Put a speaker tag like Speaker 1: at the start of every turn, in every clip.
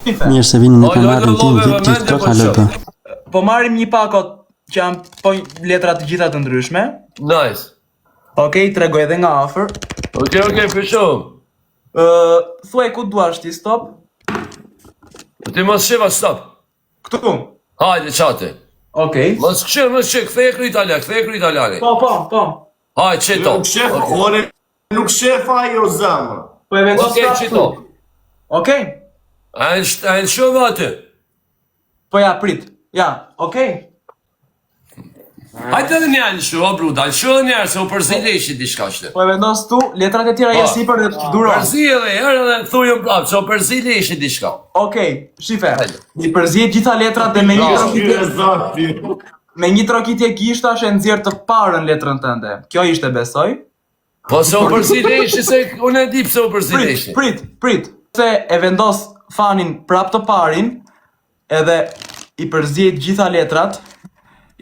Speaker 1: Mirë se vini në kanalin tim VIP TikTok HLB.
Speaker 2: Po marrim një pakot që janë po letra të gjitha të ndryshme.
Speaker 3: Nice.
Speaker 2: Okej, tregoj edhe nga afër.
Speaker 3: Okej, për shumë.
Speaker 2: Thuaj ku duash ti, stop.
Speaker 3: Ti mos shiva, stop.
Speaker 2: Këtu.
Speaker 3: Hajde, qate.
Speaker 2: Okej.
Speaker 3: Mos këshirë, kthej kry italiani.
Speaker 2: Po.
Speaker 3: Hajde, qito.
Speaker 4: Nuk shef ajo zëmë.
Speaker 2: Po e vendos
Speaker 3: Okej, qito.
Speaker 2: Okej.
Speaker 3: A e në shumë aty.
Speaker 2: Po ja, prit. Ja, okej.
Speaker 3: Hajde edhe një në shumë, o bruda, në shumë njerë, se u përzile ishi t'i shkashte.
Speaker 2: Po e vendos tu, letrat e tjera janë sipër dhe të duro.
Speaker 3: Përzile dhe herë edhe në thujën prapë, se u përzile ishi t'i shka.
Speaker 2: Okej, shife. I përzihet gjitha letrat dhe me një trokitje gishtash e nxjerr të parën letrën tënde. Kjo ishte, besoj.
Speaker 3: Po se u përzile ishi, se unë e di pse u përzile ishi.
Speaker 2: Prit. Se e vendos fanin prap të parin, edhe i përzihet gjitha letrat,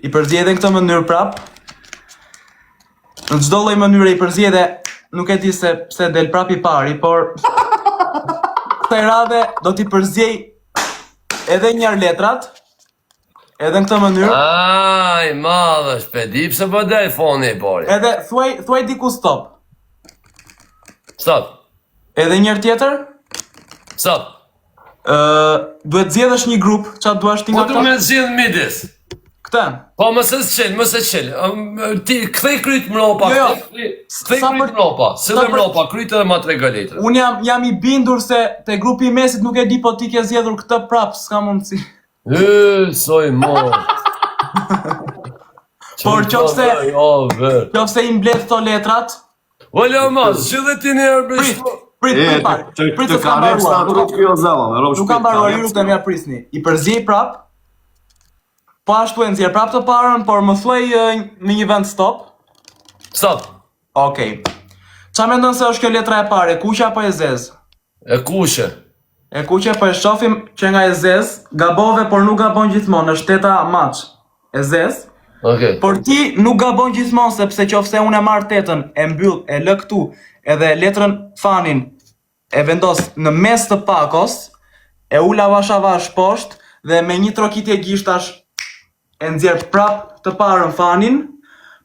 Speaker 2: i përzihet edhe në këtë mënyrë prap. Në çdo lloj mënyre i përzihet dhe nuk e di se pse del prap i pari, por kësaj radhe do t'i përziej edhe njërë letrat, edhe në këtë mënyrë.
Speaker 3: Aj, madhe, shpedi pse po del foni i pari.
Speaker 2: Edhe thuaj diku stop.
Speaker 3: Stop.
Speaker 2: Edhe njërë tjetër,
Speaker 3: Stop.
Speaker 2: duhet zgjedhësh një grup, çfarë duash ti
Speaker 3: Po
Speaker 2: nga
Speaker 3: du me zhjith midis.
Speaker 2: Këtë.
Speaker 3: Po mëse qel. Ti kthej kryt mropa.
Speaker 2: Jo.
Speaker 3: Kthej kryt mropa. Se dhe mropa, kryt edhe ma 3 letër.
Speaker 2: Unë jam i bindur se te grupi i mesit nuk e di, po ti ke zgjedhur këtë prap, s'ka mundësi.
Speaker 3: Soj mo.
Speaker 2: Por qofse i mbledh këto letrat,
Speaker 3: Ola mas, që dhe ti njerë bështu.
Speaker 2: prit
Speaker 4: Të ka rep sa të rrët kjo zëmë.
Speaker 2: Nuk kam mbaruar, ju nuk të mja prisni. I përziej prap, po ashtu e nxjerr prap të parën, por më thuaj në një vend stop.
Speaker 3: Stop.
Speaker 2: Okej. Qa mendon se është kjo letra e pare, kuqe apo e zezë?
Speaker 3: E kushe.
Speaker 2: E kuqe, po e shohim që nga e zezë, gabove, por nuk gabon gjithmonë, është teta maç. E zezë.
Speaker 3: Okej.
Speaker 2: Por ti nuk gabon gjithmonë, sepse qofse unë e marr tetën, e mbyll, e lë këtu, edhe letrën fanin e vendos në mes të pakos, e ul avash poshtë dhe me një trokitje gishtash e nxjerr prap të parën fanin,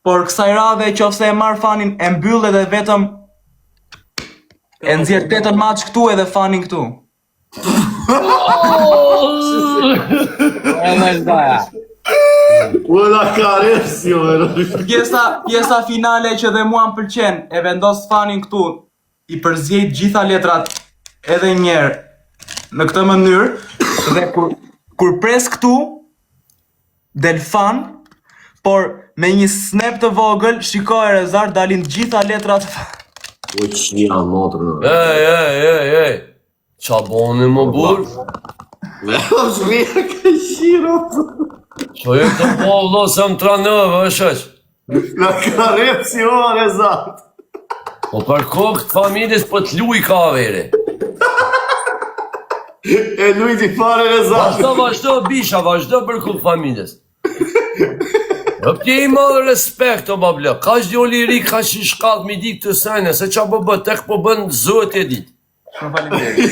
Speaker 2: por kësaj radhe qofse e marr fanin e mbyll edhe vetëm e nxjerr tetën maç këtu edhe fanin këtu.
Speaker 4: Ula ka rep si jo.
Speaker 2: Pjesa finale që dhe mua më pëlqen, e vendos fanin këtu, i përziej gjitha letrat edhe njerë në këtë mënyrë, dhe kur pres këtu, del fan, por me një snap të vogël, shiko e rezar, dalin gjitha letrat.
Speaker 4: O që janë motër në.
Speaker 3: Ej. Qa boni më burë?
Speaker 4: Me është mirë ka shiro të.
Speaker 3: Qo e të po vlo se më tranëve, është është.
Speaker 4: Nga ka rep si o rezat.
Speaker 3: Po për kokë të familjes po të luj ka veri.
Speaker 4: E lujti fare rezat.
Speaker 3: Vazhdo, bisha, vazhdo për kokë familjes. Ti i madhë respekt, o babla. Ka që djoli ri, ka që shkallë mi di këtë sajnë, se qa po bët, tek po bën zotë e dit.
Speaker 2: Shumë faleminderit.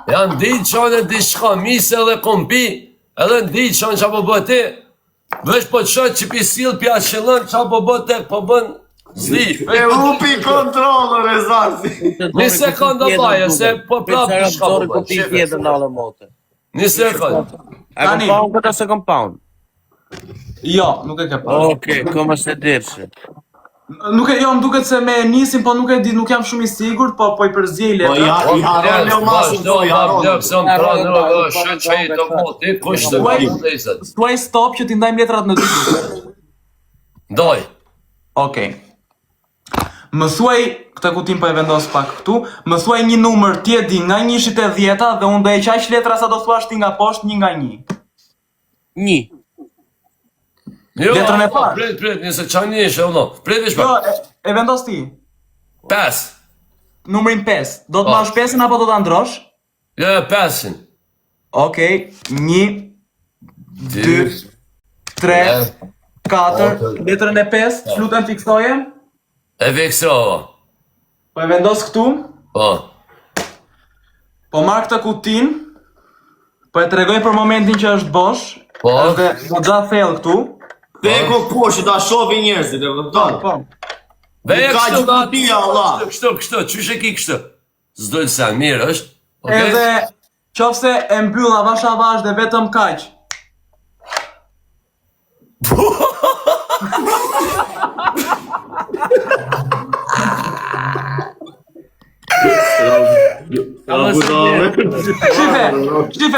Speaker 3: Janë ditë qanë e di shka, mise dhe kompi, edhe në ditë qanë qa po bët e, vesh po të shatë që pisil pja qëllën, qa po bët e, po bën zdi.
Speaker 4: E upi kontrolë rezat.
Speaker 3: Një sekund dhe baje, se po prapë në shka po bët. Një sekund.
Speaker 5: A compound këtë ose compound?
Speaker 2: Jo, nuk e ke pa.
Speaker 5: Okej, koma se dirëshe.
Speaker 2: Nuk e, jo, më duket se me nisim, po nuk e di, nuk jam shumë i sigurt, po i përziej
Speaker 4: Po
Speaker 2: letra.
Speaker 4: i haron leo masën to, i haron.
Speaker 3: Se më pranërë, shën që i të moti, kush të vajtë.
Speaker 2: Thuaj stop që t'i ndajmë letrat në dy grupë.
Speaker 3: Doj.
Speaker 2: Okej. Më thuaj, këtë kutim po e vendos pak këtu, më thuaj një numër ti e di nga 1 te 10 dhe unë do e qaq letra sa do thuash ti nga poshtë 1 nga 1.
Speaker 5: 1.
Speaker 3: Jo,
Speaker 2: Letrën e parë.
Speaker 3: Pret, nëse qa një ishe, uno. Pret ishme.
Speaker 2: Jo, e vendos ti.
Speaker 3: 5.
Speaker 2: Numrin 5. Do të marrësh 5-ën apo do ta ndrosh?
Speaker 3: Jo, 5-in.
Speaker 2: Okej, 1, 2, 3, 4, letrën e 5, flutën fiksoje.
Speaker 3: E fiksova.
Speaker 2: Po e vendos këtu.
Speaker 3: Po.
Speaker 2: Po marr këtë kutin, po e tregoj për momentin që është bosh,
Speaker 3: Po.
Speaker 2: edhe goxha thellë këtu.
Speaker 4: Peko poshtë ta shohin njerëzit, e kupton?
Speaker 2: Po.
Speaker 3: Veja
Speaker 4: Ka
Speaker 3: kështu
Speaker 4: gjithë tia, Allah.
Speaker 3: Kështu, qysh e ki kështu? S'do të sen, mirë është. Okay?
Speaker 2: Edhe qofse e mbyll avash avash dhe vetëm kaq.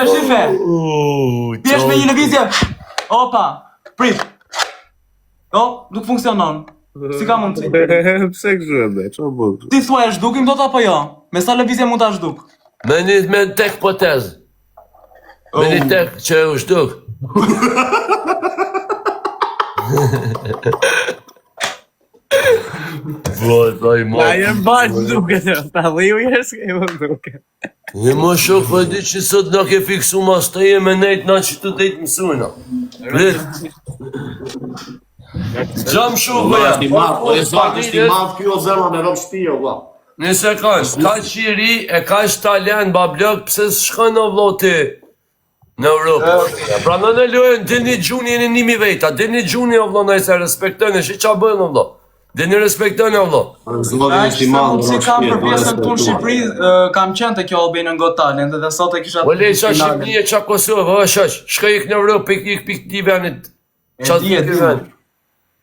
Speaker 2: Shife. Pjesh me një lëvizje. Opa, prit. Jo, nuk funksionon. Si ka mundsi?
Speaker 4: Pse kështu e bëj? Çfarë bën?
Speaker 2: Ti thua e zhdukim dot apo jo? Me sa lëvizje mund ta zhduk?
Speaker 3: Me tek potez. Me një tek që u shduk. Voj, mo.
Speaker 5: jem bashkë duke të ta dhe ju jesë ke më duke.
Speaker 3: E më shok, po di që sot na ke fiksu mas të jeme nejt na që të dejt mësujna. Rit. Gjam shumë, bëja.
Speaker 4: Është i madh, po e zot është i madh ky o zemra me rob shtëpi o vlla.
Speaker 3: Nëse ka qiri e ka talent bablok, pse s'shkon o vlloti në Europë? Pra në lojën, dini gjuni jeni nimi veta, dini gjuni o vlo nëjë se respektoni, shi qa bëjnë o vlo? Dini respektoni o vlo?
Speaker 4: Zoti është i madh.
Speaker 2: Si kam për pjesën tu në Shqipëri, kam qenë të kjo Albanian Got Talent dhe sot e kisha...
Speaker 3: O lej qa Shqipëni e qa Kosovë, shka ik në Europë, ik t'i venit. Qa t'i venit.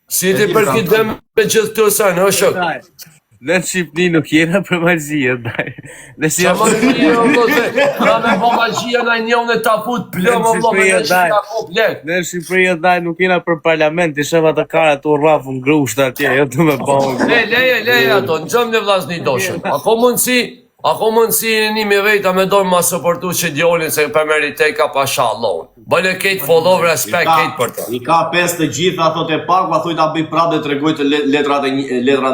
Speaker 3: Si ti për këtë dhe me gjithë të sanë, o shok?
Speaker 5: Në Shqipni nuk jena për magjia, daj. Dhe si
Speaker 3: Qa magjia, o vlote? Pra me po magjia na njën e ta fut plëm, o vlote, me shqip ta ku plek.
Speaker 5: Në Shqipëri daj nuk jena për parlament, i shefa të karat u rrafun grushta atje, jo të me bëhën.
Speaker 3: Leje ato, në gjëm në vlasni doshën. Ako mundësi në një me vejta me dojnë ma sëportu që djolin se për meritej ka pasha Allahun. Bëjnë kejtë follow, respekt kejtë për të.
Speaker 4: I ka 5 të gjitha, thot e pak, pa thuj ta bëj prap dhe tregoj të letrat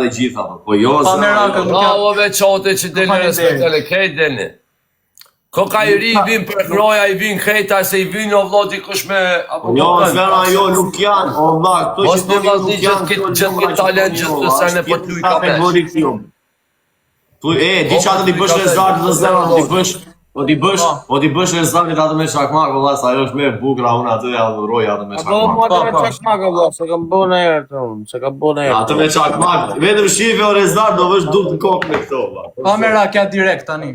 Speaker 4: e gjitha. Po jo,
Speaker 2: Pa merakë,
Speaker 3: Bravo veçote që deni respektele, kejtë deni. Koka i ri i vin për kroja, i vin kejta, se i vin o vloti kush me...
Speaker 4: jo, zvera jo, nuk janë, o vllak, këto
Speaker 3: Mos në vlasni gjithë talent gjithë të sene për t'u i ka pesh.
Speaker 4: Tu di çfarë ti bësh rezart të zemrës, ti bësh rezartit atë me çakmak, valla, sa ajo është më e bukur, unë atë ja uroj atë me
Speaker 5: Po,
Speaker 4: çakmak.
Speaker 5: mo të me qashmak, valla, se kam bënë e erë të unë, se kam bënë e erë.
Speaker 4: Atë me çakmak, vetëm shife o rezart do vesh duk në kokë me këto, valla.
Speaker 2: Pa merakë direkt tani.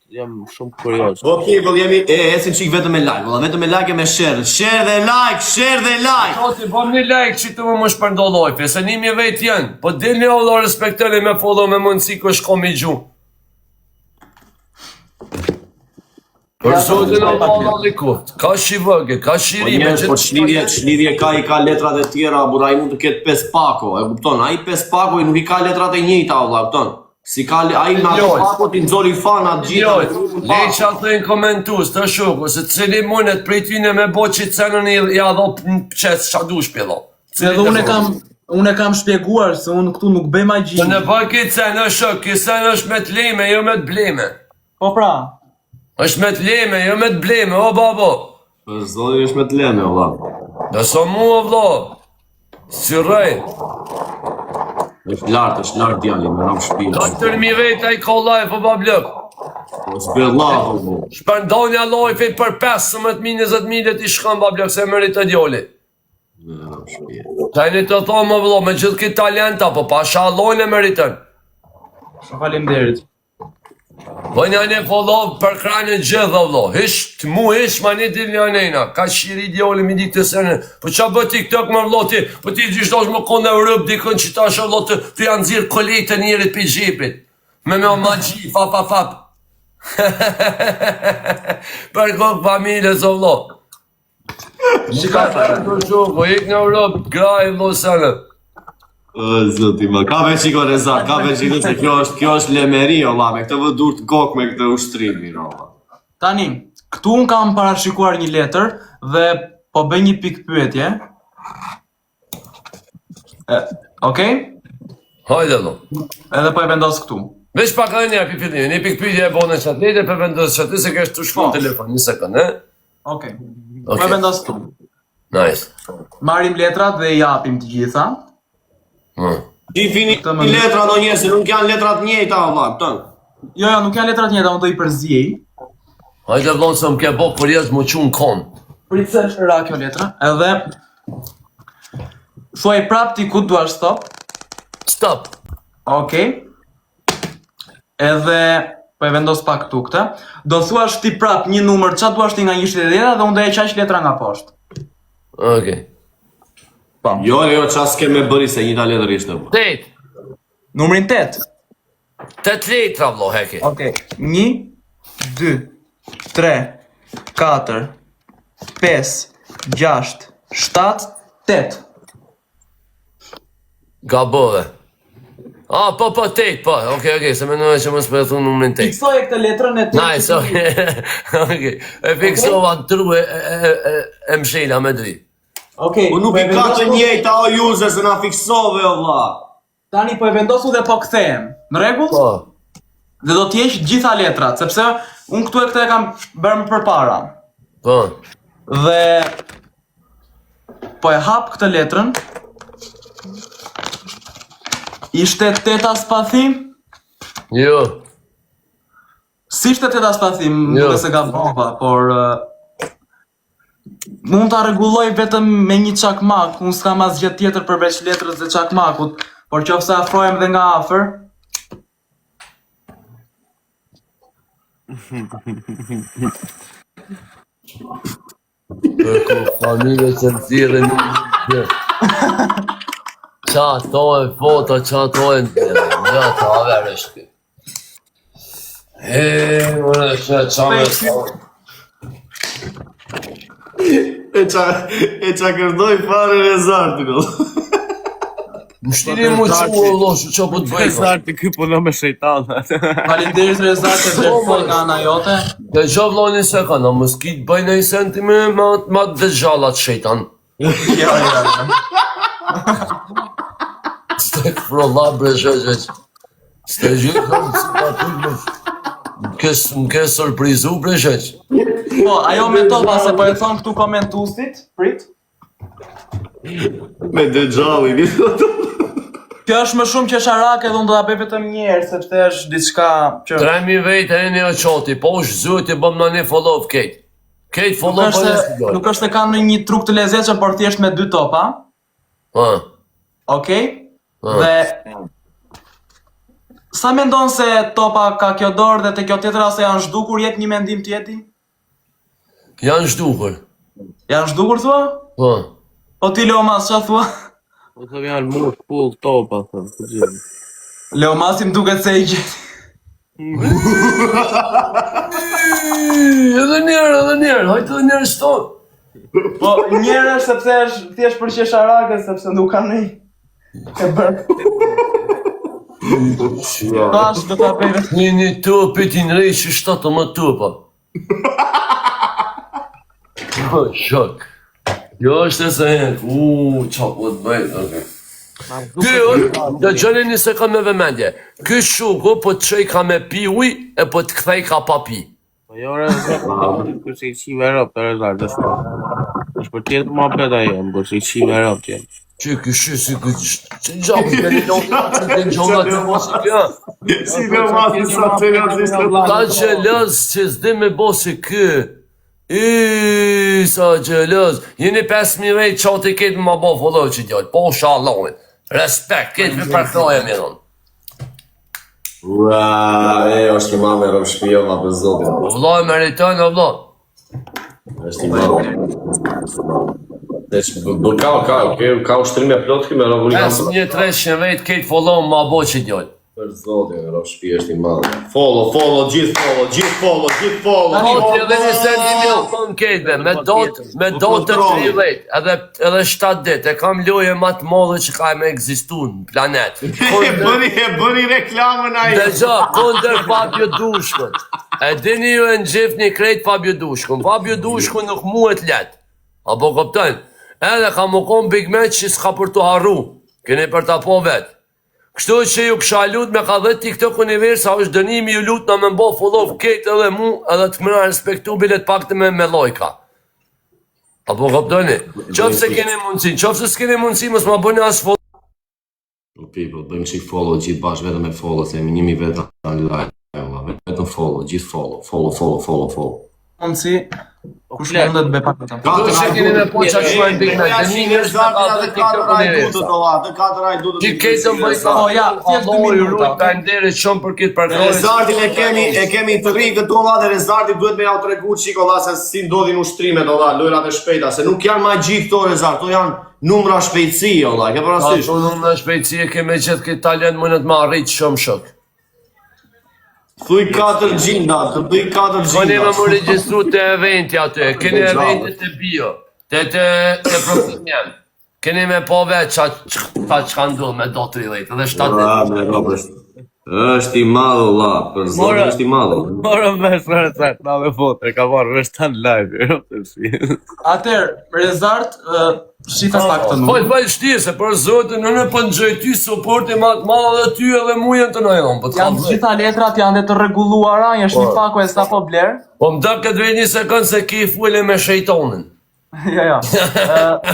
Speaker 5: Jam shumë kurios.
Speaker 4: Okej, vëll jemi ecim çik vetëm me like, valla, vetëm me like e me share. Share dhe like.
Speaker 3: Oti, bom një like që të më shpërndolloj, se nimi vetë janë, po dilni o vlo respektoni me follow me mundësi kë shko mi gju. Për zotin o vlo likut, ka shivëge, ka shirime,
Speaker 4: Po çlidhje ka i ka letrat e tjera, burra i mund të ketë 5 pako, e kupton? Ai 5 pako i nuk i ka letrat e njëjta, valla, kupton? Si ka ai na pako ti nxori fana të gjitha.
Speaker 3: Lej që atë në komentus të shuku, se cili mundet prej tyne me bo që cenën i adho në qesë qa du shpilo.
Speaker 2: Edhe unë e kam shpjeguar se unë këtu nuk bëj magji.
Speaker 3: Të në bëj këtë cenë është shok, këtë cenë është me të leme, jo me të bleme.
Speaker 2: Po pra.
Speaker 3: është me të leme, jo me të bleme, o babo.
Speaker 4: Për zodi është me të leme, valla.
Speaker 3: Dhe so mu o vlo, si rrej.
Speaker 4: Është lartë djali, me ram shpinë.
Speaker 3: 4.000 veta i ka live o bablok.
Speaker 4: Zbellahu, bu.
Speaker 3: Shpërndonja live për 15.000-20.000 ti shkon bablok, se mërit të djoli.
Speaker 4: Me ram shpinë.
Speaker 3: Tajni të thonë më vlo, me gjithë këtë talenta, po pasha allojnë e meritën.
Speaker 2: Faleminderit.
Speaker 3: Bëjnë një follow për kranë gjithë o vlo. Hish, të mu hish, ma një dil një anejna. Ka shiri djoli mi dik të sene. Po qa bë TikTok më vlo ti? Po ti gjishtosh më konë në Europë, dikën që ta shë vlo të janë zirë kolejtë të njerit për gjepit. Me magji, fap. Për kokë familjes o vlo. Shika të shumë, po ik në Europë, graj vlo sene.
Speaker 4: Zoti më, ka veç i rezart, ka veç i se kjo është lemeri, olla, me këtë vë dur të kokë me këtë ushtrimi, olla.
Speaker 2: Tani, këtu unë kam parashikuar një letër dhe po bëj një pikë pyetje. Okej?
Speaker 3: Hajde vlo.
Speaker 2: Edhe po e vendos këtu.
Speaker 3: Vesh pak edhe një api fillim, një pikë pyetje e bënë në qatë letër për vendosë qatë, se kesh të shkru telefon, një sekund,
Speaker 2: Okej. Po e vendos këtu.
Speaker 3: Nice.
Speaker 2: Marim letrat dhe i japim të gjitha.
Speaker 4: Ti fini letra do njerë, se nuk janë letrat njëjta, olla, këtën.
Speaker 2: Jo, nuk janë letrat njëta, unë do i përzijej.
Speaker 3: Hajde vlon se më ke bo kur jetë më qunë kon.
Speaker 2: Prit se është ra kjo letra, edhe thuaj prap ti ku duash stop.
Speaker 3: Stop.
Speaker 2: Okej. Edhe po e vendos pak këtu këtë. Do thuash ti prap një numër, çfarë duash ti nga 1 deri 10 dhe unë do e qaq letra nga poshtë.
Speaker 3: Okej.
Speaker 4: Jo, ças ke me bëri se njëta letër ishte.
Speaker 3: 8.
Speaker 2: Numrin 8.
Speaker 3: 8 letra vlo heki.
Speaker 2: Okej. 1 2 3 4 5 6 7 8.
Speaker 3: Gabove. Ah, po, 8, po. Okej, se menoj që më s'përthu numrin 8.
Speaker 2: Fiksoje këtë letrën e 8.
Speaker 3: Nice, okej. E fiksova në tru e mshela me dri.
Speaker 2: Okej.
Speaker 4: Po nuk i ka të njëjta o user se na fiksove o vlla.
Speaker 2: Tani po e vendosu dhe po kthehem. Në rregull?
Speaker 3: Po.
Speaker 2: Dhe do t'jesh gjitha letrat, sepse unë këtu e këtë e kam bërë më përpara.
Speaker 3: Po.
Speaker 2: Dhe po e hap këtë letrën. Ishte 8 spathim?
Speaker 3: Jo.
Speaker 2: Si ishte 8 spathim,
Speaker 3: Jo.
Speaker 2: duke se gabova, por mund ta rregulloj vetëm me një çakmak, unë s'kam asgjë tjetër përveç letrës dhe çakmakut, por qofse afrohem dhe nga afër.
Speaker 3: Kërku familje që më thire nuk një. Qa tojnë foto, qa tojnë tjere. Ja, ta aver është ti. Mërë që qa me thonë.
Speaker 4: E qa kërdoj fare rezartin o.
Speaker 3: Më shtiri mu që u losh, që po të bëjmë.
Speaker 5: Rezarti ky puno me shejtanat.
Speaker 2: Faleminderit Rezat e vlerësoj nga ana jote.
Speaker 3: Dhe gjo vloni se ka, në mos ki të bëjnë e senti me ma të dëgjallat shejtan.
Speaker 2: Ja.
Speaker 3: Stek frolla brezhëgjëq. Stek gjithë kam si pa ty më ke surprizu brezhëq.
Speaker 2: Po, ajo metoda se po e thon këtu komentuesit, prit.
Speaker 4: Me dëgjalli,
Speaker 2: Kjo është më shumë qesharake dhe unë do ta bëj vetëm një herë sepse është diçka që
Speaker 3: 3000 vejtë e një o qoti, po është zëti bëm në një follow kejt. Kejt follow për një sigurë.
Speaker 2: nuk është se kanë një truk të lezetshëm, por thjesht me 2 topa. Okej? Dhe sa mendon se topa ka kjo dorë dhe te kjo tjetra se janë zhdukur, jep një mendim tjetri?
Speaker 3: Janë zhdukur.
Speaker 2: Janë zhdukur thua?
Speaker 3: Po.
Speaker 2: Po ti Leomas çfarë thua?
Speaker 5: Po të janë mur full topa, thëmë.
Speaker 2: Leomasi më duket se i gjeti.
Speaker 3: Edhe njerë, hajtë edhe njerë shtonë.
Speaker 2: Po njëra sepse është thjesht për qesharake sepse nuk kanë një e bërë. Tash do ta bëj vetë.
Speaker 3: Një topi ti në rej që 17 topa. Shok. Jo është e se jenë. Qa po të bëjt, okej. Dhe gjëni një se ka me vëmendje. Ky shuku po të qëj ka me pi uj e po të kthej ka pa pi.
Speaker 5: Po jo rezarti, kërse i qive rëp të rezarti, është për tjetë ma beda jo, më kërse i qive rëp tjetë.
Speaker 3: Që këshu si që gjabë të një që të njëllat të mos i kja.
Speaker 4: Si në masi sa të rëzistë.
Speaker 3: Ta gjelëz që zdi me bosi kë. Sa gjelëz. Jeni 5.000 vejt qatë i ketë më bo follow që djallë. Po shallohin. Respekt, ketë me përknoje me dhënë.
Speaker 4: Ua, është i mame rëmë shpijoma për zotin.
Speaker 3: Vla e meriton, o vla.
Speaker 4: Është i mame. Ka ushtrime plot këme rëvulli
Speaker 3: 5.300 vejt ketë follow më bo që djallë.
Speaker 4: Për zotin, rëmë shpij është i mame. Follow, gjithë follow.
Speaker 3: Hoti edhe një sentimi o thëmë kejtve, me dot të 3 vejt, edhe 7 dit, e kam loje ma të modhe që ka me egzistu në planet.
Speaker 4: E bëri reklamën a i.
Speaker 3: Dhe gja, kondër Fabio Dushkën. E dini ju e në gjif një krejt Fabio Dushkën. Fabio Dushkën nuk muet let. Apo këptojnë? Edhe ka më konë Big Match që s'ka për të harru. Keni për ta po vetë. Kështu që ju kësha lut me ka dhe TikTok univers, sa është dënimi ju lut në me mbo follow kejt edhe mu, edhe të mëra respektu bilet pak të me lojka. Apo këptojnë? Qofë se keni mundësi, qofë se s'keni mundësi, mës ma bëni as follow.
Speaker 4: People, bëjmë qik follow gjithë bashkë vetëm me follow, se jemi 1000 vetë në live. Vetëm follow, gjithë follow.
Speaker 2: Mundsi, kush mundet bëj pak vetëm.
Speaker 3: Do që keni me po qa shmojnë big me, dhe një njërës me ka dhe TikTok në njerësa. Që ketëm bëj ka,
Speaker 2: ja, thjesht 2 minuta.
Speaker 3: Ka ndere shumë për këtë parkojnë.
Speaker 4: Rezartin e kemi të rikë të olla dhe Rezarti duhet me ja u tregu qiko olla se si ndodhin ushtrimet olla, lojrat e shpejta, se nuk janë magji këto Rezart, to janë numra shpejtësi olla, ke parasysh?
Speaker 3: Ato numra shpejtësi e keme gjithë këtë talent më në të ma rritë shumë shok.
Speaker 4: Thuj 4 gjinda, të bëj 4 gjinda.
Speaker 3: Kone me më registru të eventi aty, kene eventit të bio, të profesional. Kene me po veç që ndull me do 30 dhe 7.
Speaker 4: është i madhë, la, për zonë është i madhë.
Speaker 5: Morëm me sërë, na me fote, ka marrë veç tanë live.
Speaker 2: Atëherë, Rezart, shifa pak të numër.
Speaker 3: Po të shtirë, se për zotë në po nxoj ty suporti ma të madhë dhe ty edhe mujën të najon.
Speaker 2: Janë gjitha letrat janë dhe të rregulluara, është një pako e sa po bler.
Speaker 3: Po më da këtë vej një sekundë se ki fulle me shejtonin.
Speaker 2: Ja.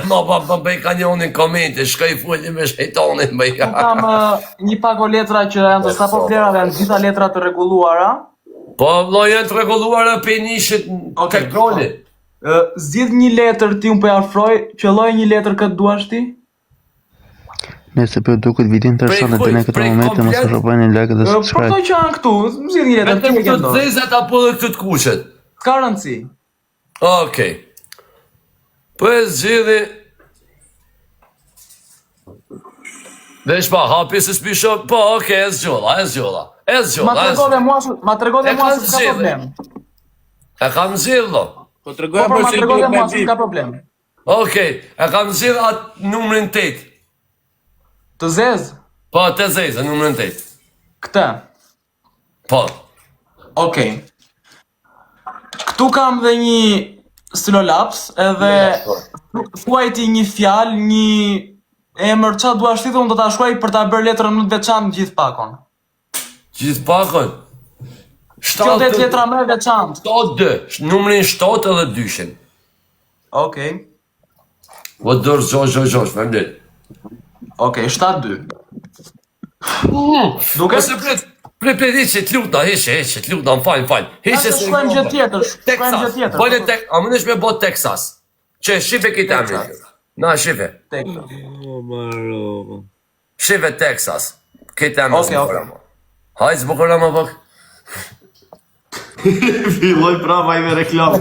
Speaker 3: Ma pa bëj kanjonin komente, shkoj fulle me shejtonin bëj ka.
Speaker 2: Unë kam një pako letra që janë të sa po blera dhe janë gjitha letrat të rregulluara.
Speaker 3: Po vlo janë të reguluara për nishit në kontroli.
Speaker 2: Zgjidh një letër ti unë po ja afroj, qelloj një letër këtë duash ti?
Speaker 1: Nëse për duket video interesante të në këtë moment mos harroni like dhe
Speaker 2: Po
Speaker 1: subscribe.
Speaker 2: to që janë këtu, zgjidh një letër
Speaker 3: Vetëm
Speaker 2: ti e
Speaker 3: këtë
Speaker 2: ke.
Speaker 3: zezat apo dhe këtë kuqet.
Speaker 2: Ka rëndësi.
Speaker 3: Okej. Po e zgjidhi... Dhe shpa, hapi se s'pisho... Po, okej, e zgjolla.
Speaker 2: Ma tregove mua se s'ka problem.
Speaker 3: E kam zgjidh, do.
Speaker 5: Po të
Speaker 2: Po
Speaker 5: regojnë
Speaker 2: ma
Speaker 5: për që
Speaker 2: tregove
Speaker 5: i
Speaker 2: mua
Speaker 5: me
Speaker 2: se s'ka problem.
Speaker 3: Okej, e kam zgjidh atë numrin 8.
Speaker 2: Të zez?
Speaker 3: Po, të zezë, numrin 8.
Speaker 2: Këtë.
Speaker 3: Po.
Speaker 2: Okej. Këtu kam dhe një stilolaps edhe thuaj ti një fjalë, një emër, qa dua shtitë, unë do ta shkruaj për ta bërë letrën më të veçantë gjithë pakon.
Speaker 3: Gjithë pakon.
Speaker 2: Kjo det letra më e veçantë.
Speaker 3: 7-2, numrin 7 edhe 2-shin.
Speaker 2: Okej.
Speaker 3: Po dërë Gjosh, përndet.
Speaker 2: Okej, 7-2. Duke?
Speaker 3: Ose pret, heqe t'luta, heqe t'luta, më falj. Heqe se...
Speaker 2: Shkojmë gjë tjetër,
Speaker 3: Texas, bëjnë a më nësh me bo Texas. Që shife këtë emri. Na, shife.
Speaker 5: O, maro.
Speaker 3: Shife Texas. Këtë emri
Speaker 2: Okej,
Speaker 3: s'bukura ma. Hajtë s'bukura ma pak.
Speaker 4: Filloj prava i me reklam.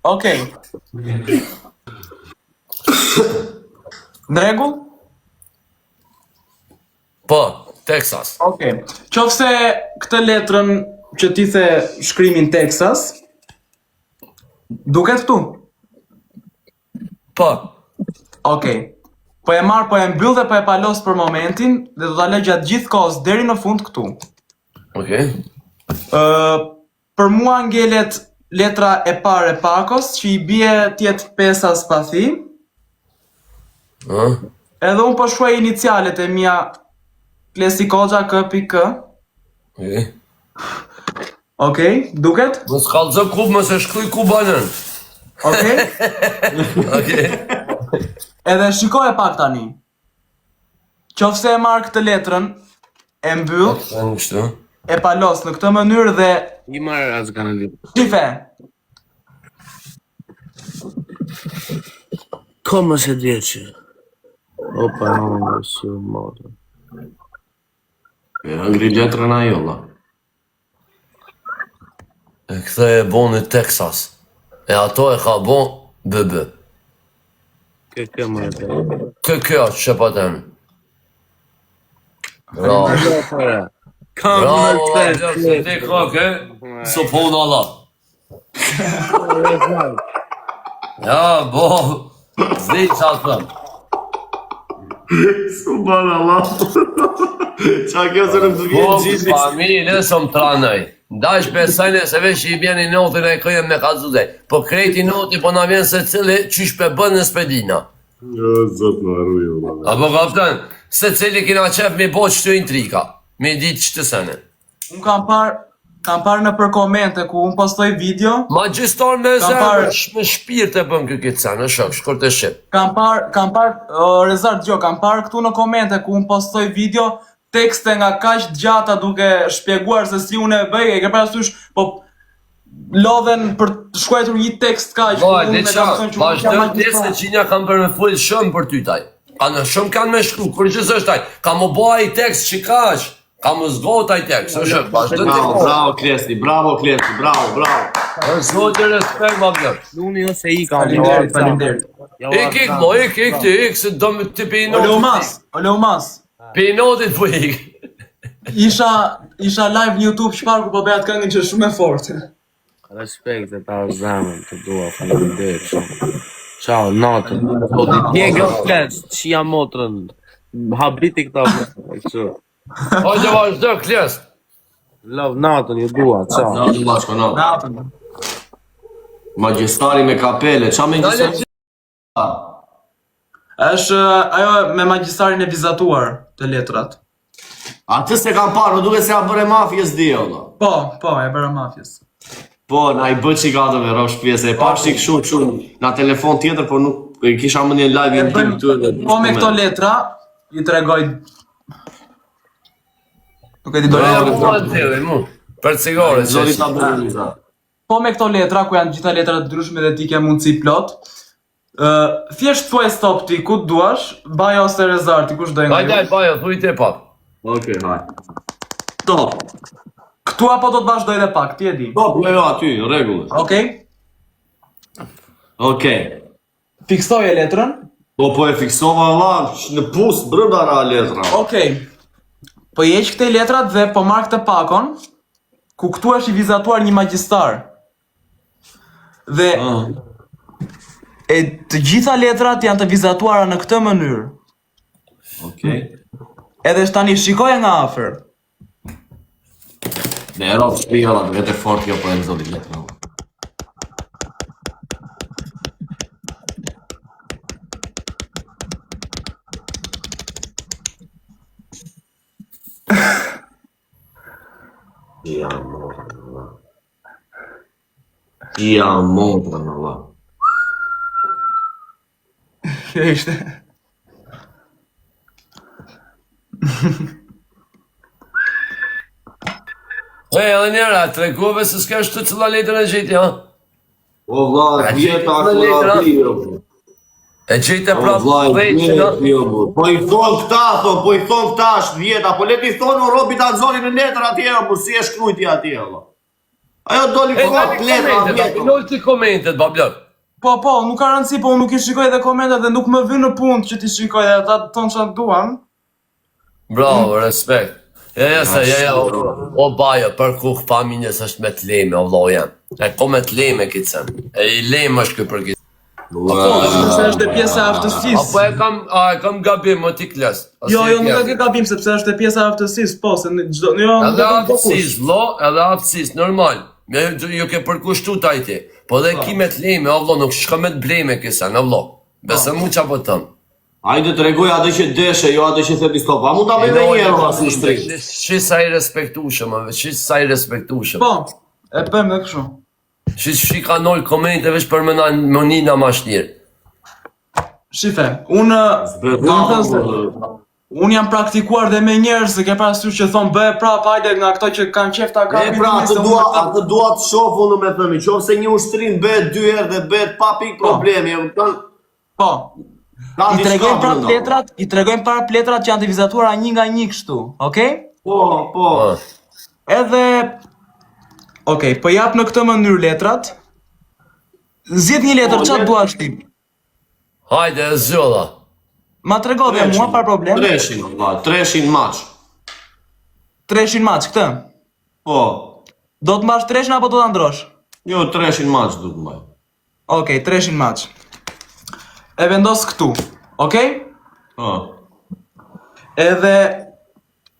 Speaker 2: Okej. Në rregull?
Speaker 3: Po, Texas.
Speaker 2: Okej. Qofse këtë letrën që ti the shkrimin Texas, duket këtu?
Speaker 3: Po.
Speaker 2: Okej. Po e marr, po e mbyll dhe po e palos për momentin dhe do ta lë gjatë gjithë kohës deri në fund këtu.
Speaker 3: Okej.
Speaker 2: Për mua ngelet letra e parë e pakos që i bie tjetë 5 spathi. Edhe unë po shkruaj inicialet e mia Klesikoxha K.K.
Speaker 3: Okej.
Speaker 2: Okej, duket?
Speaker 3: Mos kallëzë kub, mos e shkruj kubanën.
Speaker 2: Okej?
Speaker 3: Okej.
Speaker 2: Edhe shiko e pak tani. Qofse e marr këtë letrën, e mbyll,
Speaker 3: Në kështu.
Speaker 2: e palos në këtë mënyrë dhe
Speaker 5: I marrë asë kanë li.
Speaker 2: shife.
Speaker 5: Komë se djeqë. Opa, në si u modë.
Speaker 4: E ngri letrën ajo, la.
Speaker 3: E këthe e bo në Texas. E ato e ka bo BB.
Speaker 5: Kë më e të.
Speaker 3: Kjo që pa temi. Bravo.
Speaker 5: Kamë
Speaker 3: Bravo, ti koke, së punë Allah. Ja, bo, zdi qatë thëmë.
Speaker 4: Subhanallah. Qa kjo se nuk të
Speaker 3: Po,
Speaker 4: vjen gjithë.
Speaker 3: familje së më tranaj. Ndash besajnë se veç i vjen i notin e këjem me kazuzej. Po krejti noti po na vjen se cili qysh pe bën në spedina.
Speaker 4: Zot në arrujo.
Speaker 3: Apo kapten, se cili kina qef mi bo qëtu intrika. Mi ditë qëtë sene.
Speaker 2: Unë kam parë në për komente ku unë postoj video,
Speaker 3: Magjistar me
Speaker 2: Kam
Speaker 3: zemër,
Speaker 2: parë-
Speaker 3: me shpirt e bën këtë sene, shok, shkurt e shqip.
Speaker 2: kam parë, Rezart Gjo, kam parë këtu në komente ku unë postoj video tekste nga kaq gjata duke shpjeguar se si unë e bëj, e ke parasysh, po lodhen për të shkruar një tekst kaq.
Speaker 3: Vazhdo pjesë që një kam për me full shumë për ty taj. Shumë kanë me shkru, kur që s'është taj, ka më bëha i tekst që kaq, ka më zgot taj tekst, është, vazhdo të
Speaker 4: Bravo Klesti, bravo.
Speaker 3: Zoti respekt, ma bjër.
Speaker 5: Luni ose i ka.
Speaker 2: Faleminderit.
Speaker 3: Ik, se do me të
Speaker 2: Oleomas.
Speaker 3: Pinotit po ik.
Speaker 2: Isha live në YouTube çfarë ku po bëja të këngën që është shumë e fortë.
Speaker 5: Respekt e ta zemën, të dua, faleminderit shumë. Ciao, natën. Diego Kles, qia motrën. Habiti këta që.
Speaker 3: Hajde vazhdo, Kles.
Speaker 5: Love, natën, ju dua, ciao.
Speaker 4: Natën, bashko, natën. Magjistari me kapele, qa me gjistari?
Speaker 2: Është ajo me magjistarin e vizatuar të letrat.
Speaker 4: Atë se kam parë, më duke se a bërë mafjes di, ola.
Speaker 2: Po, e bëra mafjes.
Speaker 4: Po, na i bë që i gado me rosh pjesë, e pashtë i këshu na telefon tjetër, por nuk kisha më një live në tim të
Speaker 2: Po me këto letra, i tregoj... Nuk e di dojë.
Speaker 3: Për cigare,
Speaker 4: Zori ta bërë Liza.
Speaker 2: Po me këto letra, ku janë gjitha letrat ndryshme dhe ti ke mundësi plot, thjesht thuaj stop ti, ku të duash, Baja ose Rezar, ti kush dojë nga ju.
Speaker 3: Hajde, Baja, thuj te pak.
Speaker 4: Okej, haj. Stop.
Speaker 2: Këtu apo do të vazhdoj dhe pak, ti e di.
Speaker 4: Stop, jo aty, në regullë. Okej.
Speaker 2: Fiksoj e letrën.
Speaker 4: Po e fiksova la, në pus, brënda ra letra.
Speaker 2: Okej. Po jeq këte letrat dhe po marrë këtë pakon, ku këtu është i vizatuar një magjistar. Dhe të gjitha letrat janë të vizatuara në këtë mënyrë.
Speaker 4: Okej.
Speaker 2: Edhe tani shikoj nga afër.
Speaker 4: Ne e rovë shpijala, vete fort jo po e nëzodi letra. Ja montra në la.
Speaker 2: Kjo ishte.
Speaker 3: Edhe njëra, të regove se s'ka shtu cëlla letër e gjiti, ha?
Speaker 4: O vla, vjeta akura pio.
Speaker 3: E gjite prapë
Speaker 4: Po i thonë këta, po i thonë këta është vjeta, po leti thonë o robi të anëzori në letër atje, po si e shkrujti atje, vla. Ajo doli fort letra vjetë.
Speaker 3: Nol ti komentet, bablor.
Speaker 2: Po, nuk ka rëndësi, po unë nuk i shikoj dhe komentet dhe nuk më vë në punë që ti shikoj dhe ata tonë që duan.
Speaker 3: Bravo, respekt. Ja, o Baja, për kukë familjes është me të leme, o vlo jam. E ko me të leme kitësen. E i leme është këtë për kitë.
Speaker 2: Sepse është e pjesa e aftësisë.
Speaker 3: Apo e kam gabim, o ti kles.
Speaker 2: Jo, nuk e ke gabim, sepse është e pjesa e aftësisë, po, se në gjdo...
Speaker 3: Edhe aftësisë, vlo, edhe aftësisë, normal. Ju ke përkushtu tajti. Po dhe ki me të leme, o vlo, nuk shka me të bleme kësen, o vlo. Besë mu qa po tëmë.
Speaker 4: Hajde të regoj atë që deshe, jo atë që thepi stop. A mund të bëjmë njërë, asë në shtrikë.
Speaker 3: Shi sa i respektushëm,
Speaker 2: Po, e pëm dhe këshu.
Speaker 3: Shi ka nol komente veç për mënina ma shnirë.
Speaker 2: Shife, unë jam praktikuar dhe me njerës, se ke parasysh që thonë bëhe prap, hajde nga këto që kanë qefta ka...
Speaker 4: E pra, atë dua të shofë unë me thëmi, qofë se një ushtrin bëhet 2 herë dhe bëhet pa pik problemi,
Speaker 2: Po, i tregojmë prap letrat që janë të vizatuara një nga një kështu, okej?
Speaker 4: Po.
Speaker 2: Edhe... Okej, po jap në këtë mënyrë letrat. Zjedh një letër, qatë duash ti?
Speaker 3: Hajde, e zjolla.
Speaker 2: Ma trego dhe mua, par problem.
Speaker 4: 300 maç.
Speaker 2: 300 maç, këtë?
Speaker 4: Po.
Speaker 2: Do të mbash 300 apo do të ndrosh?
Speaker 4: Jo, 300 maç do të mbaj.
Speaker 2: Okej, 300 maç. E vendos këtu, okej?
Speaker 4: Po.
Speaker 2: Edhe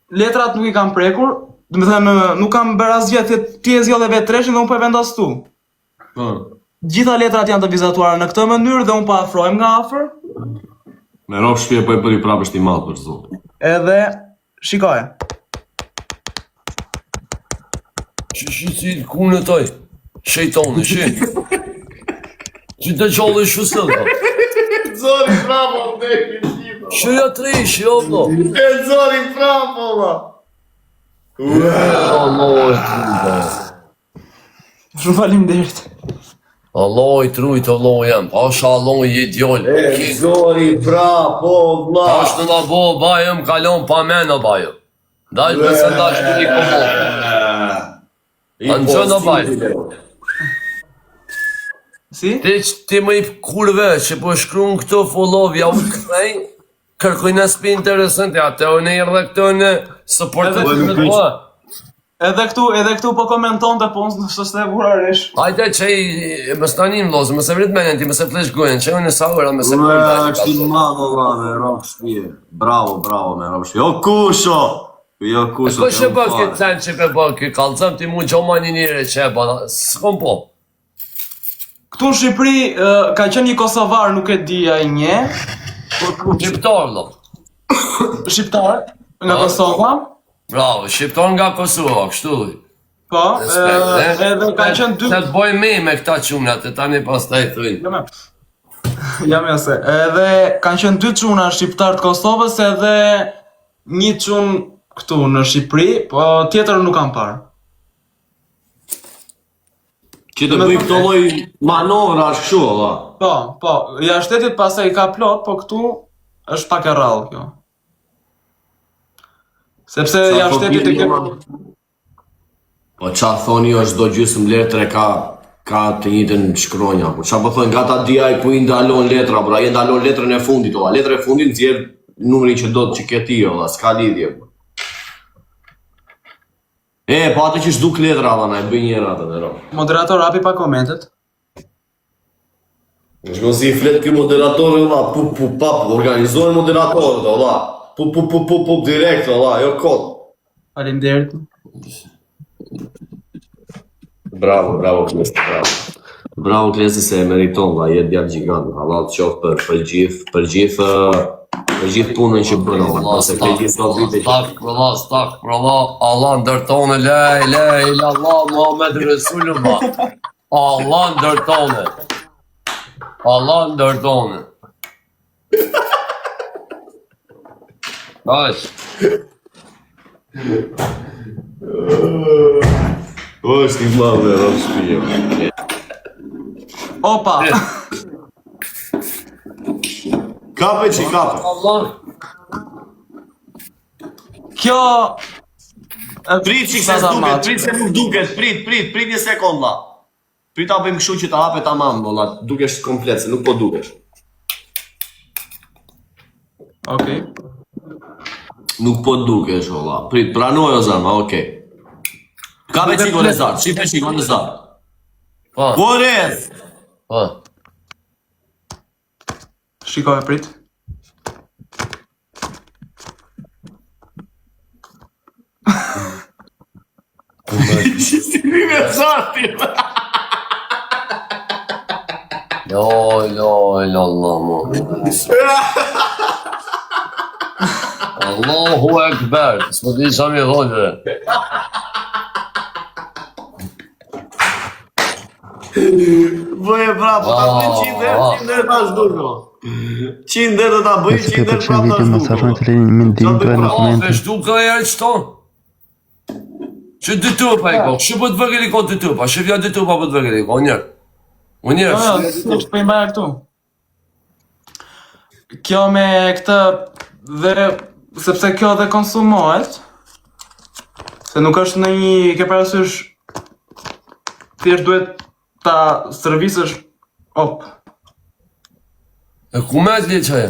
Speaker 2: letrat nuk i kam prekur, dhe me thënë nuk kam bërë asgjë, ti e zjo dhe vetë 300 dhe unë po e vendos tu.
Speaker 4: Po.
Speaker 2: Gjitha letrat janë të vizatuara në këtë mënyrë dhe unë po afrojmë nga afër.
Speaker 4: Me rovë shpje po e bëri prapë është i madhë për zotë.
Speaker 2: Edhe, shikoje.
Speaker 3: Shi si kune toj, shejtoni, shi. Që të qollë i shusëllë.
Speaker 4: Zori, bravo, ndekë, shqipa.
Speaker 3: Shëja 3, shëja vlo.
Speaker 4: E zori prapë, valla.
Speaker 2: Shumë faleminderit.
Speaker 3: Allah i trujt, Allah jam. Pasha Allah i djoll.
Speaker 4: E zori prapë, valla.
Speaker 3: Pash në la bo, bajëm, kalon pa mena bajëm. Daj besë ndash të një komo. Anë që në bajëm.
Speaker 2: Si?
Speaker 3: Ti më i kurve që po shkruan këto follow, ja u kthej, kërkoj në spi interesante, atë unë i rrë këto në supportet në tua.
Speaker 2: Edhe këtu po komenton të po nësë të vuraresh.
Speaker 3: Hajde që i më stanim lozë, më se vrit menen ti, më se flesh gojen, që unë në saura, më se
Speaker 4: është i madho, valla, me rob shpije. Bravo, me rob shpije. O kusho! Jo kusho.
Speaker 3: Ko që bë këtë sen që për bë këtë kalëzëm, ti mu gjomani njëre që e bëna, s'kom po.
Speaker 2: Këtu në Shqipëri ka qenë një Kosovar, nuk e dija i nje.
Speaker 3: Shqiptar, lo.
Speaker 2: Shqiptar, nga Kosova.
Speaker 3: Bravo, shqiptar nga Kosova, kështu.
Speaker 2: Po, edhe ka qenë dy...
Speaker 3: Se të boj me këta qunat, e tani pas të e thujnë.
Speaker 2: Jam e se, edhe kanë qenë dy quna shqiptar të Kosovës edhe një qunë këtu në Shqipëri, po tjetër nuk kam parë.
Speaker 4: Që të bëj këto lloj manovra është kështu, valla.
Speaker 2: Po, jashtetit pasaj ka plot, po këtu është pak e rrallë kjo. Sepse jashtetit e ke...
Speaker 4: Po qa thoni është do gjysmë letre ka të njëjtën shkronja, po qa po thonë nga ta DI ku i ndalon letra, bra, i ndalon letrën e fundit, ola, letrën e fundit nxjerr numrin që do të që këti, ola, s'ka lidhje. Po atë që shduk letra, ola, na e bëj njëra atë, dhe ro.
Speaker 2: Moderator, hapi pa komentet.
Speaker 4: Shko si i flet kjo moderatorë, ola, pap, organizojnë moderatorët, ola, direkt, ola, jo kod.
Speaker 2: Faleminderit.
Speaker 4: Bravo, Klesi, bravo. Bravo, Klesi, se e meriton, va, jetë djarë gjigant, Allah të qofë për gjithë punën që bënë,
Speaker 3: Stak, Allah ndërtone, la ilallah, Muhammed Resulullah. Allah ndërtone. Kash.
Speaker 4: është i madhe, rrë shpije.
Speaker 2: Opa!
Speaker 4: Kape që i kape.
Speaker 3: Allah.
Speaker 2: Kjo...
Speaker 4: Prit që se s'duket, prit se nuk duket, prit një sekund, la. Prit ta bëjmë kështu që ta hape ta mamë, la, dukesh komplet, se nuk po dukesh.
Speaker 2: Okej.
Speaker 4: Nuk po dukesh, la. Prit, pranoj o zama, okej. Kape që i gole zarë, shqipe që i gole zarë. Borez!
Speaker 2: Shikoj, prit.
Speaker 4: Shqistimi me zarti!
Speaker 3: Allahu Ekber, s'më di sa mi thonë.
Speaker 4: Bëje prapë, ta bëj 100 derë ta shduko. 100 derë ta bëj, 100 derë prapë ta
Speaker 1: Masarron
Speaker 4: shduko.
Speaker 1: të lejnë me ndihmë në komente.
Speaker 3: Vesh duke e jarë qëto. Që dy tupa i ko, që po të vëgëri ko dy tupa, që vja dy tupa po të vëgëri ko, njërë.
Speaker 2: Nuk për imbaja këtu. Kjo me këtë dhe... Sepse kjo dhe konsumohet. Se nuk është në një... Ke parasysh... Thjesht duhet ta servisësh... Op.
Speaker 3: E ku me të që e?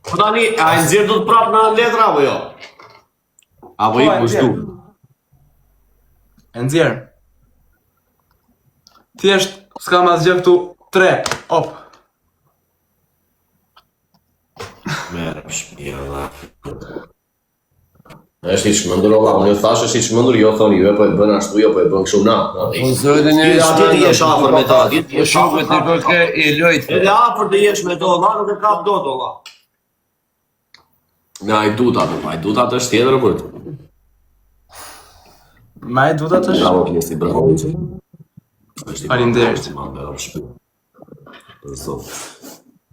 Speaker 4: Po tani, a i nëzirë du të prapë në letra, apo jo? Apo i kushtu?
Speaker 2: E nëzirë. Thjesht, s'ka ma zgjë këtu 3, op.
Speaker 4: Merë, shpia, da. është i shmëndur, ola, unë ju thash është i shmëndur, jo thoni, jo po e bën ashtu, jo po e bën kështu na. Atje ti jesh afër me ta, atje ti jesh afër
Speaker 3: ti përke i lojtë.
Speaker 4: Edhe afër të jesh me to, ola, nuk e kap dot, ola. Me ajdutat është tjetër për të.
Speaker 2: Me ajdutat është?
Speaker 4: Bravo, Klesi, bravo.
Speaker 2: Faleminderit.
Speaker 4: Për zot.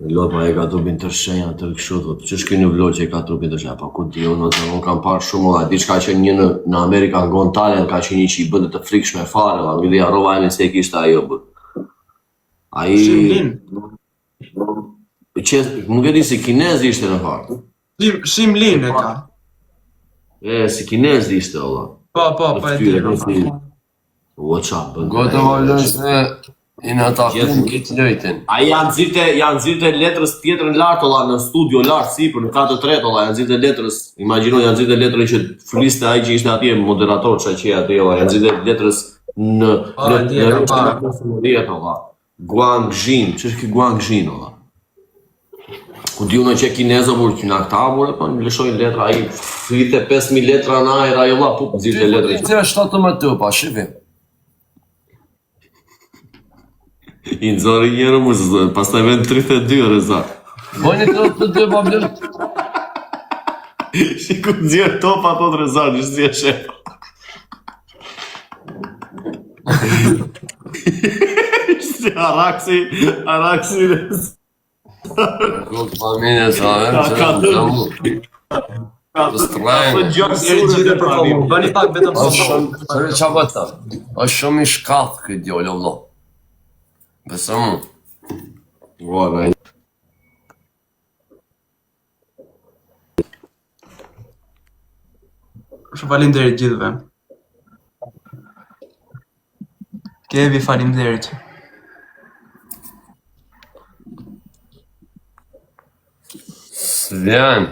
Speaker 4: Lot ma e ka trupin të shenja të kështu, thot, që shky një vlog që e ka trupin të shenja, pa ku di, unë kam parë shumë, ola, diçka që një në Amerika në Gon Talent, ka që një që i bëndet të frikshme fare, ola, mi dhe jarova e me se e kishtë ajo, bë.
Speaker 2: Shimlin.
Speaker 4: Nuk e di si kinez ishte në fakt.
Speaker 2: Shimlin e ka.
Speaker 4: Si kinez ishte, ola.
Speaker 2: Po, e di.
Speaker 4: What's up, bë.
Speaker 3: Gotë vallën se i në takim këtë lojtin.
Speaker 4: A janë zirte letrës tjetër në lartë, ola, në studio lartë, sipër, në 4-3, ola, janë zirte letrës, imagjino, janë zirte letrës që fliste ai që ishte atje, moderator që që atje, ola, janë zirte letrës në ola. Guangxin, që është ki Guangxin, ola. Ku di unë që kinezo, por që në këta, por e pa në lëshojnë letra, ai flite 5.000 letra në ajer, ajo, ola, pup, zirte letrës.
Speaker 3: Që është 17 pa, shifim.
Speaker 4: I nëzori njërë mu, pas të vend 32 rëzat.
Speaker 3: Bojnë 32 pa blërë.
Speaker 4: Shiku nëzirë top ato të rëzat, nështë si e shefa. Si araksi rëzat.
Speaker 3: Kukë familje sa vend, që në të mu. Të strajnë.
Speaker 2: Bëni pak vetëm
Speaker 3: Sërë qa bëta? është shumë i shkath këtë djollë, vlo. Besë mu.
Speaker 4: Ua,
Speaker 2: Shumë faleminderit gjithëve. Kevi, faleminderit.
Speaker 3: Svjen.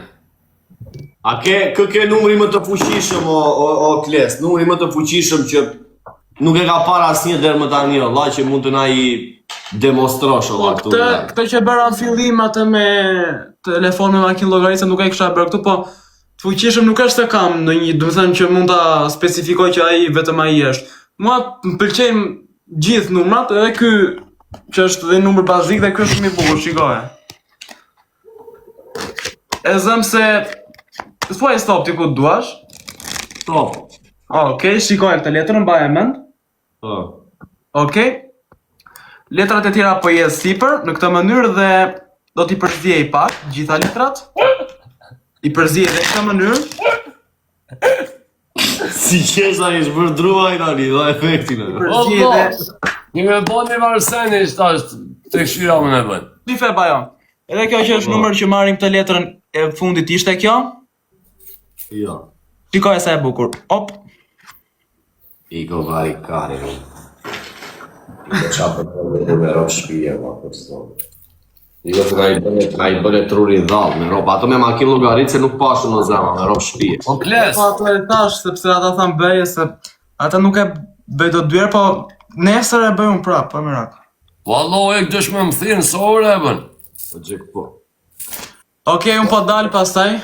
Speaker 4: A ke numri më të fuqishëm o Kles, numri më të fuqishëm që nuk e ka para asnjë deri më tani, valla, që mund të na i demonstrosh valla këtu.
Speaker 2: Këtë që bëra në fillim atë me telefon me makinë llogaritse nuk e kisha bërë këtu, po të fuqishëm nuk është se kam ndonjë, do të thënë që mund ta specifikoj që ai vetëm ai është. Mua më pëlqejnë gjithë numrat, edhe ky që është dhe numër bazik dhe ky është shumë i bukur, shikoje. E zëm se thuaj stop ti ku duash.
Speaker 4: Stop.
Speaker 2: Okej, shikoj këtë letrën, mbaj mend.
Speaker 4: Po.
Speaker 2: Okej. Letrat e tjera po jes sipër në këtë mënyrë dhe do t'i përzjej pak gjitha letrat. I përzjej dhe në këtë mënyrë.
Speaker 4: Si qesa ish vërdruaj tani, dha efektin e.
Speaker 2: Përzjej dhe...
Speaker 3: Një me bo një varseni ishtë ashtë të këshira më në bënë.
Speaker 2: Ti fe bajo. Edhe kjo që është numër që marrim këtë letrën e fundit ishte kjo.
Speaker 4: Jo.
Speaker 2: Shikoj sa e bukur. Op.
Speaker 4: Iko vari kari. Iko qapë të me ropë shpije, ma përsto. Iko të ka i bëre truri dhallë me ropë. Ato me makinë llogarit se nuk pashu në zema me ropë shpije.
Speaker 3: O Kles,
Speaker 2: Po ato e tash, sepse ata thanë bëje se... Ata nuk e bëj do dyre, po nesër e bëj unë prapë, po mirak.
Speaker 3: vallo e këdësh me më thinë, sa ore e bënë.
Speaker 4: Po gjek po.
Speaker 2: Okej, unë po dalë pastaj.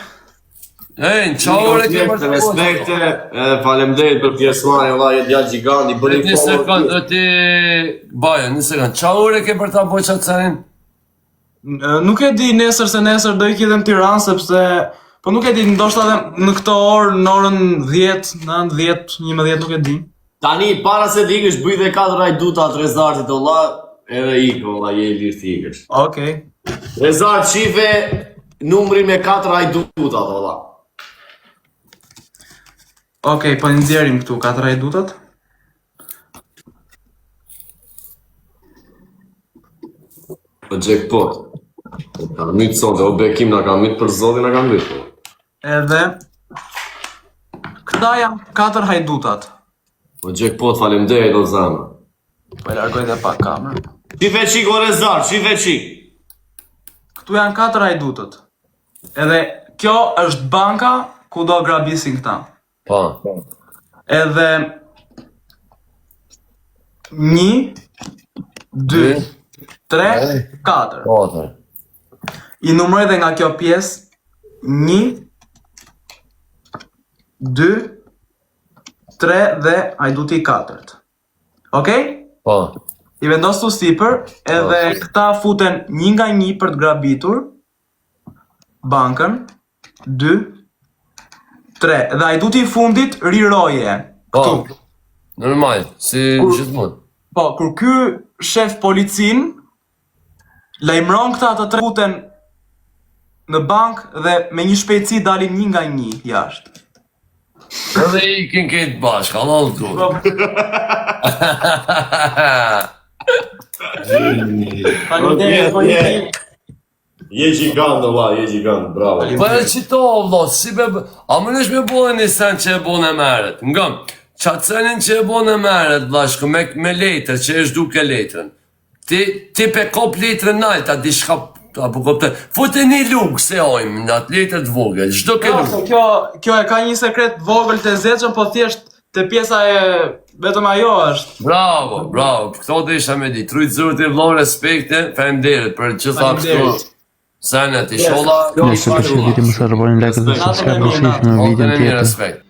Speaker 3: Ej, në qa ore ke më të
Speaker 4: Respekte, faleminderit për pjesëmarrjen, valla, je djalë giganti, bëni
Speaker 3: Një sekund, do ti... Bajo, një sekund, qa ore ke për ta boj qatë cenin?
Speaker 2: Nuk e di nesër se nesër do ikë edhe në Tiranë sepse po nuk e di, ndoshta edhe në këtë orë, në orën 10, në 10, 11 nuk e di.
Speaker 4: Tani, para se t'ikësh, bëj dhe 4 rajduta të rezartit, valla, edhe ikë, valla, je i lirë t'ikësh.
Speaker 2: Okej.
Speaker 4: Rezart shife, numri me 4 rajduta, valla.
Speaker 2: Okej, po nxjerrim këtu 4 rajdutat.
Speaker 4: Po jackpot. Ka mytë sot, dhe o bekim nga ka mytë për zotin nga ka mytë.
Speaker 2: Edhe këta janë 4 hajdutat.
Speaker 4: Po jackpot, faleminderit o zana.
Speaker 2: Po e largoj dhe pak kamerë.
Speaker 4: Shife qik o rezart, shife qik.
Speaker 2: Këtu janë 4 hajdutat. Edhe kjo është banka ku do grabisin këta.
Speaker 3: Pa.
Speaker 2: Edhe 1, 2, 3, 4.
Speaker 3: Otër.
Speaker 2: I numroj dhe nga kjo pjesë 1, 2, 3 dhe hajduti 4. Okej?
Speaker 3: Pa.
Speaker 2: I vendos tu sipër, edhe këta futen 1 nga 1 për të grabitur bankën, 2, 3, dhe hajduti i fundit riroje.
Speaker 3: Pa.
Speaker 2: Këtu.
Speaker 3: Normal, si gjithmonë.
Speaker 2: Po, kur ky shef policin, lajmëron këta të tre futen në bank dhe me një shpejtësi dalin një nga një jashtë.
Speaker 3: Edhe ikin këtë bashkë, Allah të duke.
Speaker 4: Je gjigant, valla, je gjigant, bravo.
Speaker 3: Po e qito, vlo, si be... A më nësh me bole një sen që e bone meret, ngëm, qatë senin që e bone meret, vlashko, me letër, që është duke letrën. Ti pe kop letrën nalta, di shka, apo kopte, fute një lukë se ojmë, në atë letër të vogël, çdo ke lukë.
Speaker 2: Kjo e ka një sekret vogël të zeqën, po thjesht të pjesa e vetëm ajo është.
Speaker 3: Bravo, këto të isha me di, trujtë zurët e vlo respekte, faleminderit për që tha kështu. Senet i sholla,
Speaker 1: Nëse përshëndetje mos harroni like dhe subscribe në video tjetër.
Speaker 3: respekt.